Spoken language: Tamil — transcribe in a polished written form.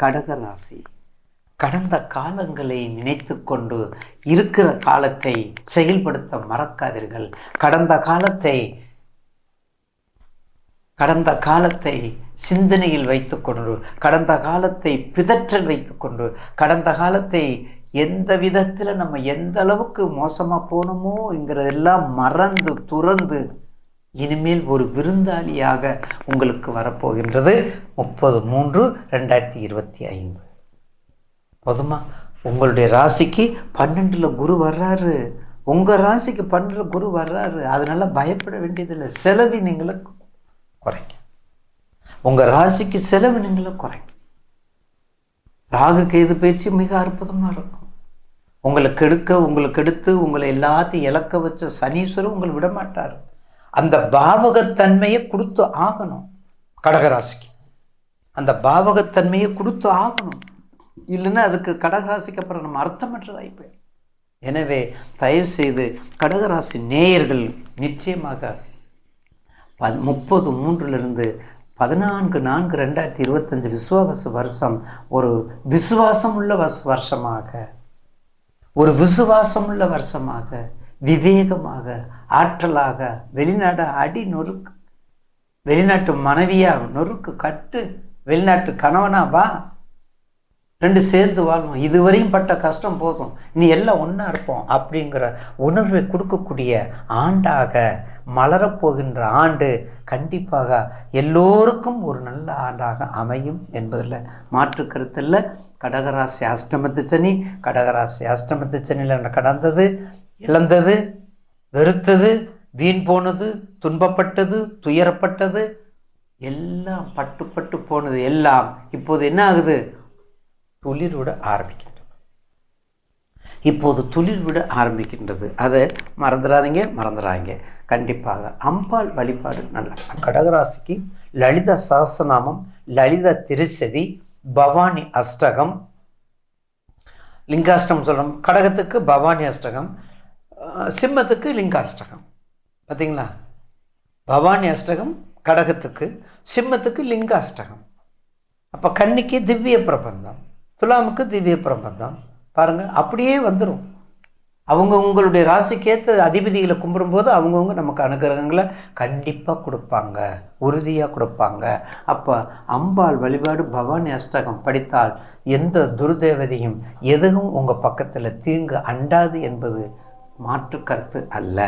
கடகராசி கடந்த காலங்களை நினைத்து கொண்டு இருக்கிற காலத்தை செயல்படுத்த மறக்காதீர்கள். கடந்த காலத்தை சிந்தனையில் வைத்துக்கொண்டு, கடந்த காலத்தை பிதற்றல் வைத்துக்கொண்டு, கடந்த காலத்தை எந்த விதத்தில் நம்ம எந்த அளவுக்கு மோசமாக போனோமோங்கிறதெல்லாம் மறந்து துறந்து இனிமேல் ஒரு விருந்தாளியாக உங்களுக்கு வரப்போகின்றது 30/3/2025. போதுமா? உங்களுடைய ராசிக்கு 12ல் குரு வர்றாரு. உங்கள் ராசிக்கு 12ல் குரு வர்றாரு. அதனால பயப்பட வேண்டியதில்லை. செலவினங்களை குறைங்க. உங்கள் ராசிக்கு செலவினங்களை குறைங்க. ராகு கேது பயிற்சி மிக அற்புதமாக இருக்கும். உங்களுக்கு எடுத்து உங்களை எல்லாத்தையும் இழக்க வச்ச சனீஸ்வரன் உங்களை விட மாட்டார். அந்த பாவகத்தன்மையை கொடுத்து ஆகணும். கடகராசிக்கு அந்த பாவகத்தன்மையை கொடுத்து ஆகணும். இல்லைன்னா அதுக்கு கடகராசிக்கு அப்புறம் நம்ம அர்த்தமற்றதாகி போயிடும். எனவே தயவு செய்து கடகராசி நேயர்கள் நிச்சயமாக 30/3 14/4/2025 விசுவாச வருஷம் ஒரு விசுவாசமுள்ள வருஷமாக விவேகமாக ஆற்றலாக வெளிநாட்டு மனைவியா நொறுக்கு கட்டு, வெளிநாட்டு கணவனா வா, 2 சேர்ந்து வாழ்வோம், இதுவரையும் பட்ட கஷ்டம் போதும், நீ எல்லாம் ஒன்றா இருப்போம் அப்படிங்கிற உணர்வை கொடுக்கக்கூடிய ஆண்டாக மலரப்போகின்ற ஆண்டு கண்டிப்பாக எல்லோருக்கும் ஒரு நல்ல ஆண்டாக அமையும் என்பதில் மாற்று கருத்தில். கடகராசி அஷ்டமத்து சனி, சனியில் கடந்தது, இழந்தது, வெறுத்தது, வீண் போனது, துன்பப்பட்டது, துயரப்பட்டது, எல்லாம் பட்டு போனது எல்லாம் இப்போது என்ன ஆகுது? துளிர் விட ஆரம்பிக்கின்றது. அதை மறந்துடாதீங்க. கண்டிப்பாக அம்பாள் வழிபாடு நல்ல. கடகராசிக்கு லலிதா சஹஸ்ரநாமம், லலிதா திருசதி, பவானி அஷ்டகம், லிங்காஷ்டகம் சொல்லணும். கடகத்துக்கு பவானி அஷ்டகம், சிம்மத்துக்கு லிங்காஷ்டகம். பார்த்தீங்களா? பவானி அஷ்டகம் கடகத்துக்கு, சிம்மத்துக்கு லிங்காஷ்டகம். அப்போ கன்னிக்கு திவ்ய பிரபந்தம், துலாமுக்கு திவ்ய பிரபந்தம். பாருங்கள், அப்படியே வந்துடும். உங்களுடைய ராசிக்கேற்ற அதிபதிகளை கும்பிடும்போது அவங்கவுங்க நமக்கு அனுகிரகங்களை கண்டிப்பாக கொடுப்பாங்க, உறுதியாக கொடுப்பாங்க. அப்போ அம்பாள் வழிபாடு, பவானி அஷ்டகம் படித்தால் எந்த துர்தேவதையும் எதுவும் உங்கள் பக்கத்தில் தீங்கு அண்டாது என்பது மாற்று கருத்து அல்ல.